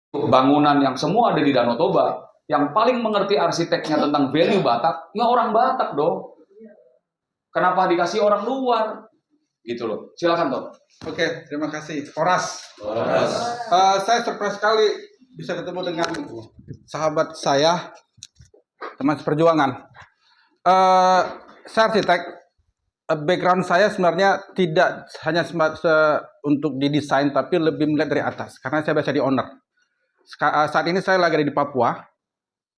bangunan yang semua ada di Danau Toba, yang paling mengerti arsiteknya tentang value Batak, ya orang Batak dong. Kenapa dikasih orang luar? Gitu loh. Silakan Tom. Oke, terima kasih. Horas. Saya surprise sekali bisa ketemu dengan sahabat saya, teman seperjuangan. Saya arsitek. Background saya sebenarnya tidak hanya untuk didesain, tapi lebih melihat dari atas. Karena saya biasa di owner. Saat ini saya lagi ada di Papua.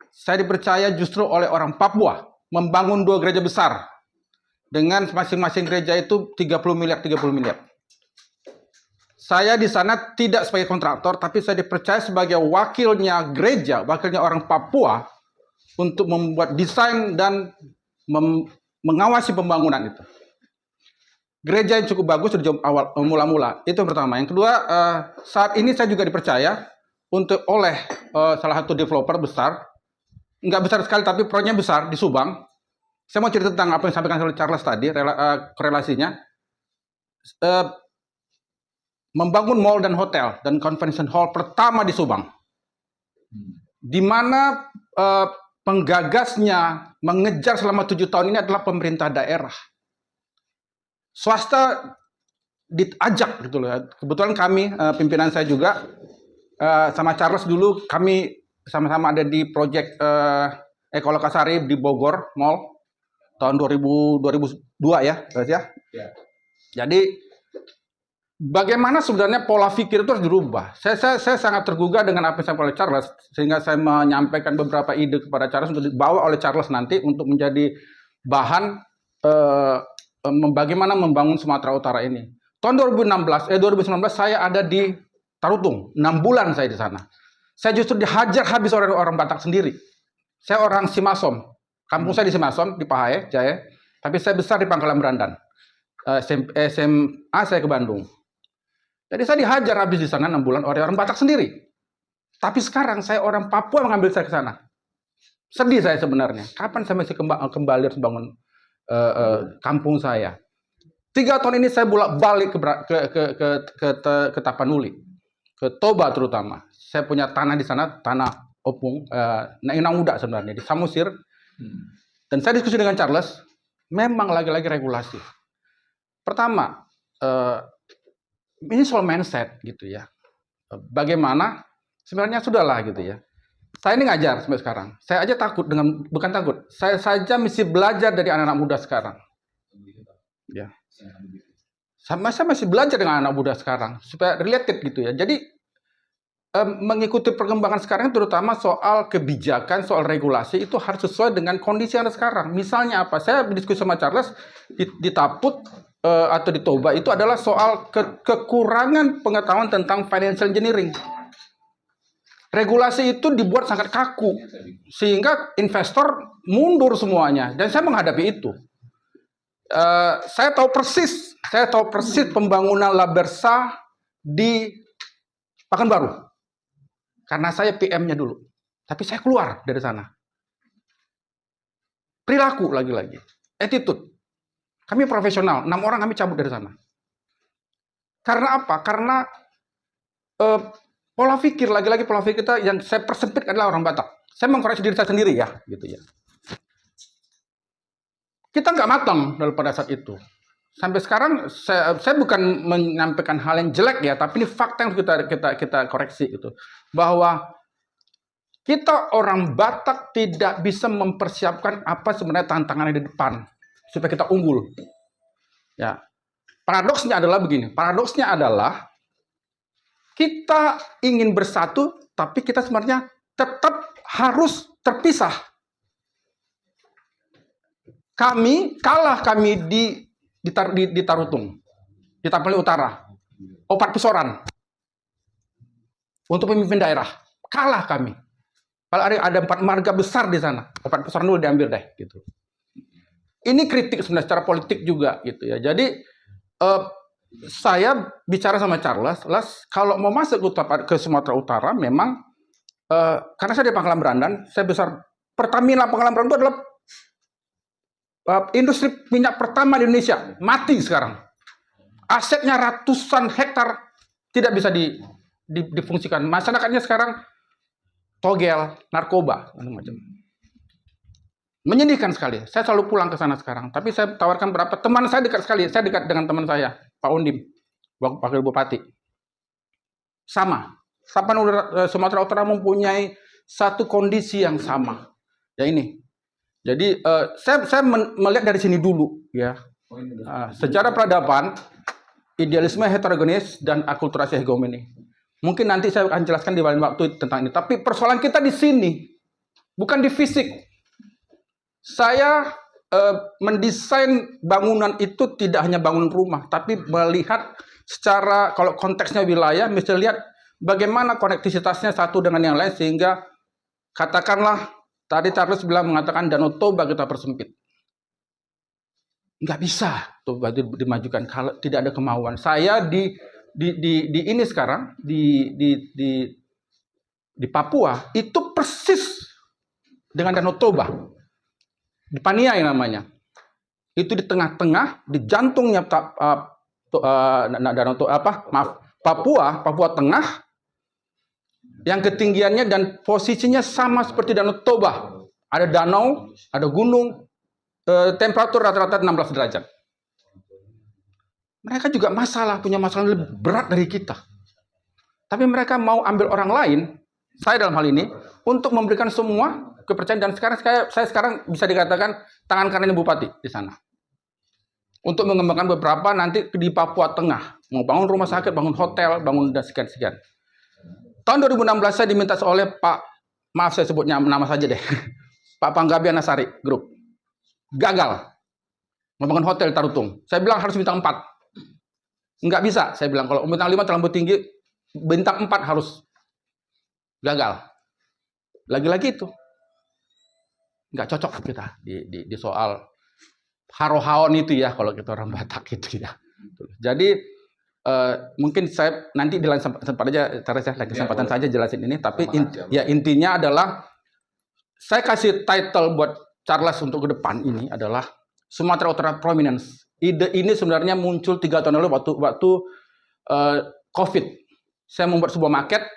Saya dipercaya justru oleh orang Papua membangun 2 gereja besar. Dengan masing-masing gereja itu 30 miliar. Saya di sana tidak sebagai kontraktor, tapi saya dipercaya sebagai wakilnya gereja, wakilnya orang Papua untuk membuat desain dan mengawasi pembangunan itu. Gereja yang cukup bagus dari awal mula-mula, itu yang pertama. Yang kedua, saat ini saya juga dipercaya oleh salah satu developer besar, nggak besar sekali tapi proyeknya besar di Subang. Saya mau cerita tentang apa yang disampaikan oleh Charles tadi, korelasinya. Membangun mall dan hotel dan convention hall pertama di Subang, di mana penggagasnya mengejar selama 7 tahun ini adalah pemerintah daerah. Swasta diajak gitu loh. Kebetulan kami, pimpinan saya juga, sama Charles dulu, kami sama-sama ada di proyek Eko Lokasari di Bogor Mall tahun 2002 ya, ya. Jadi bagaimana sebenarnya pola pikir itu harus dirubah. Saya sangat tergugah dengan apa yang disampaikan oleh Charles, sehingga saya menyampaikan beberapa ide kepada Charles untuk dibawa oleh Charles nanti untuk menjadi bahan bagaimana membangun Sumatera Utara ini. Tahun 2019 saya ada di Tarutung, 6 bulan saya di sana. Saya justru dihajar habis oleh orang Batak sendiri. Saya orang Simasom, kampung saya di Simasom, di Pahae, Jaya. Tapi saya besar di Pangkalan Berandan. SMA saya ke Bandung. Jadi saya dihajar habis di sana 6 bulan oleh orang Batak sendiri. Tapi sekarang saya orang Papua mengambil saya ke sana. Sedih saya sebenarnya. Kapan saya masih kembali harus bangun kampung saya? 3 tahun ini saya bolak-balik ke Tapanuli, ke Toba terutama. Saya punya tanah di sana, tanah opung, Inang Muda sebenarnya, di Samosir. Dan saya diskusi dengan Charles, memang lagi-lagi regulasi. Pertama, ini soal mindset gitu ya. Bagaimana sebenarnya sudahlah gitu ya. Saya ini ngajar sampai sekarang. Saya aja takut bukan takut. Saya saja mesti belajar dari anak-anak muda sekarang. Ya. Saya masih belajar dengan anak muda sekarang supaya related gitu ya. Jadi mengikuti perkembangan sekarang terutama soal kebijakan, soal regulasi itu harus sesuai dengan kondisi yang ada sekarang. Misalnya apa? Saya berdiskusi sama Charles di Taput atau di Toba itu adalah soal kekurangan pengetahuan tentang financial engineering. Regulasi itu dibuat sangat kaku sehingga investor mundur semuanya, dan saya menghadapi itu. Saya tahu persis pembangunan Labersa di Pekanbaru karena saya PM-nya dulu, tapi saya keluar dari sana. Perilaku lagi-lagi, attitude. Kami profesional, 6 orang kami cabut dari sana. Karena apa? Karena pola pikir, lagi-lagi pola pikir kita yang saya persempit adalah orang Batak. Saya mengkoreksi diri saya sendiri ya, gitu ya. Kita nggak matang pada saat itu. Sampai sekarang saya bukan menyampaikan hal yang jelek ya, tapi ini fakta yang kita koreksi itu, bahwa kita orang Batak tidak bisa mempersiapkan apa sebenarnya tantangan di depan supaya kita unggul. Ya, paradoksnya adalah begini. Paradoksnya adalah kita ingin bersatu, tapi kita sebenarnya tetap harus terpisah. Kami di Tarutung, di Tapanuli Utara, Opat Pesoran, untuk pemimpin daerah, kalah kami. Kalau ada 4 marga besar di sana, Opat Pesoran dulu diambil deh, gitu. Ini kritik sebenarnya secara politik juga, gitu ya. Jadi saya bicara sama Charles, kalau mau masuk ke Sumatera Utara, memang karena saya di Pangkalan Berandan, saya besar Pertamina Pangkalan Berandan itu adalah industri minyak pertama di Indonesia, mati sekarang. Asetnya ratusan hektar tidak bisa difungsikan. Masyarakatnya sekarang togel, narkoba, macam-macam. Menyedihkan sekali. Saya selalu pulang ke sana sekarang. Tapi saya tawarkan berapa teman saya dekat sekali. Saya dekat dengan teman saya, Pak Undim, Wakil Bupati. Sama. Sumatera Utara mempunyai satu kondisi yang sama. Ya ini. Jadi saya melihat dari sini dulu, ya. Sejarah peradaban, idealisme heterogenis dan akulturasi hegemoni. Mungkin nanti saya akan jelaskan di lain waktu tentang ini. Tapi persoalan kita di sini, bukan di fisik. Saya mendesain bangunan itu tidak hanya bangunan rumah, tapi melihat secara, kalau konteksnya wilayah, mesti lihat bagaimana konektivitasnya satu dengan yang lain, sehingga katakanlah, tadi Charles mengatakan Danau Toba kita persempit. Nggak bisa Toba dimajukan kalau tidak ada kemauan. Saya di ini sekarang, di Papua, itu persis dengan Danau Toba. Di Paniai namanya. Itu di tengah-tengah, di jantungnya Papua Tengah, yang ketinggiannya dan posisinya sama seperti Danau Toba. Ada danau, ada gunung, temperatur rata-rata 16 derajat. Mereka juga punya masalah lebih berat dari kita. Tapi mereka mau ambil orang lain, saya dalam hal ini, untuk memberikan semua kepercayaan. Dan sekarang saya sekarang bisa dikatakan tangan kanannya bupati di sana. Untuk mengembangkan beberapa nanti di Papua Tengah. Mau bangun rumah sakit, bangun hotel, bangun dan sekian-sekian. Tahun 2016 saya diminta oleh Pak, maaf saya sebutnya nama saja deh, Pak Panggabean Nasari Group. Gagal. Membangun hotel Tarutung. Saya bilang harus bintang 4. Nggak bisa, saya bilang. Kalau bintang 5 terlalu tinggi, bintang 4 harus. Gagal. Lagi-lagi itu. Nggak cocok kita di soal harohaon itu ya, kalau kita orang Batak itu ya. Jadi mungkin saya nanti di lain sempat aja, kesempatan saja jelasin ini. Tapi intinya adalah saya kasih title buat Charles untuk ke depan ini adalah Sumatera Utara Prominence. Ide ini sebenarnya muncul 3 tahun lalu waktu COVID. Saya membuat sebuah market,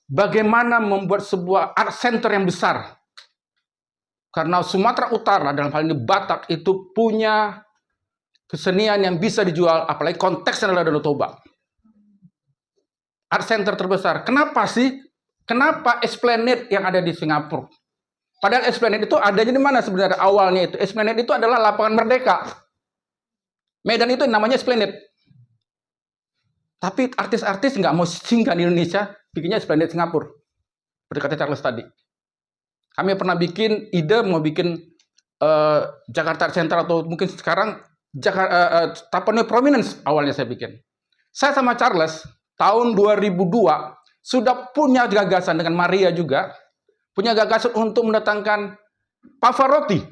bagaimana membuat sebuah art center yang besar. Karena Sumatera Utara, dalam hal ini Batak, itu punya kesenian yang bisa dijual, apalagi konteksnya adalah Danau Toba. Art center terbesar. Kenapa sih? Kenapa Esplanade yang ada di Singapura? Padahal Esplanade itu adanya di mana sebenarnya awalnya itu? Esplanade itu adalah lapangan Merdeka. Medan itu namanya Esplanade. Tapi artis-artis nggak mau singgah di Indonesia, bikinnya Esplanade Singapura. Seperti kata Charles tadi. Kami pernah bikin ide mau bikin Jakarta Center, atau mungkin sekarang Tapanuli Prominence awalnya saya bikin. Saya sama Charles tahun 2002 sudah punya gagasan dengan Maria juga, punya gagasan untuk mendatangkan Pavarotti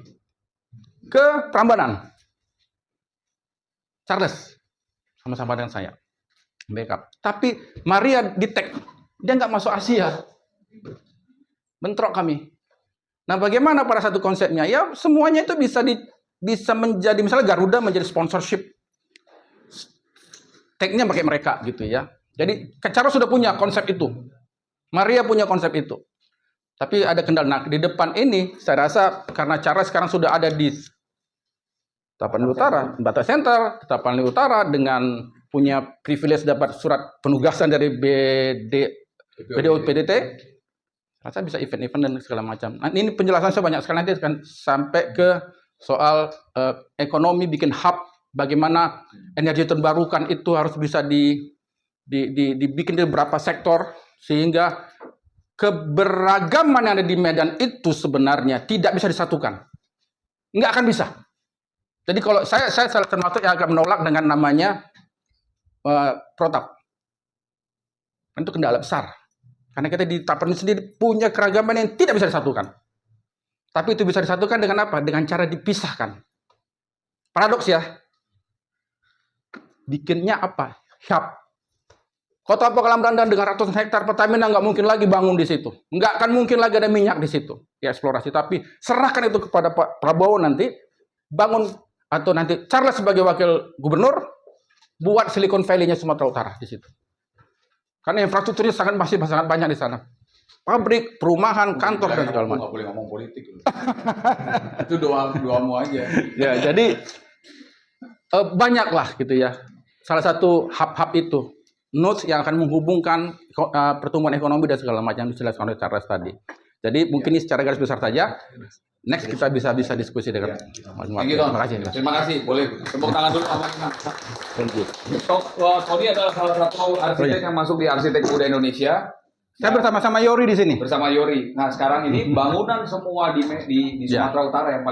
ke Prambanan. Charles sama-sama dengan saya backup. Tapi Maria di-tag, dia nggak masuk Asia. Bentrok kami. Nah, bagaimana pada satu konsepnya? Ya, semuanya itu bisa menjadi, misalnya Garuda menjadi sponsorship. Tag-nya pakai mereka gitu ya. Jadi, Charles sudah punya konsep itu. Maria punya konsep itu. Tapi ada kendala. Nah, di depan ini, saya rasa karena Charles sekarang sudah ada di Tapanuli Utara, Batak Center, Tapanuli Utara, dengan punya privilege dapat surat penugasan dari PDT, saya bisa event-event dan segala macam. Nah, ini penjelasan saya banyak sekali, nanti akan sampai ke soal ekonomi, bikin hub, bagaimana energi terbarukan itu harus bisa dibikin di beberapa sektor, sehingga keberagaman yang ada di Medan itu sebenarnya tidak bisa disatukan. Nggak akan bisa. Jadi kalau saya termasuk yang agak menolak dengan namanya protap. Itu kendala besar. Karena kita di Tapanuli sendiri punya keragaman yang tidak bisa disatukan. Tapi itu bisa disatukan dengan apa? Dengan cara dipisahkan. Paradoks ya. Bikinnya apa? Hub. Kota Pangkalan Bandan dengan ratusan hektar Pertamina nggak mungkin lagi bangun di situ. Nggak akan mungkin lagi ada minyak di situ. Ya eksplorasi. Tapi serahkan itu kepada Pak Prabowo nanti. Bangun, atau nanti Charles sebagai wakil gubernur, buat Silicon Valley-nya Sumatera Utara di situ. Karena infrastrukturnya masih sangat banyak di sana. Pabrik, perumahan, kantor dan segala macam. Nggak boleh ngomong politik. Itu doamu aja. Ya, jadi banyak lah gitu ya. Salah satu hub-hub itu nodes yang akan menghubungkan pertumbuhan ekonomi dan segala macam yang dijelaskan oleh Charles tadi. Jadi mungkin ini secara garis besar saja. Next kita bisa diskusi dengan Mas Muhammad. Terima kasih. Terima kasih. Boleh tepuk tangan dulu sama kita. Thank you. Tony adalah salah satu arsitek yang masuk di Arsitek Muda Indonesia. Saya bersama-sama Yori di sini. Bersama Yori. Nah sekarang ini bangunan semua di Sumatera Utara yang paling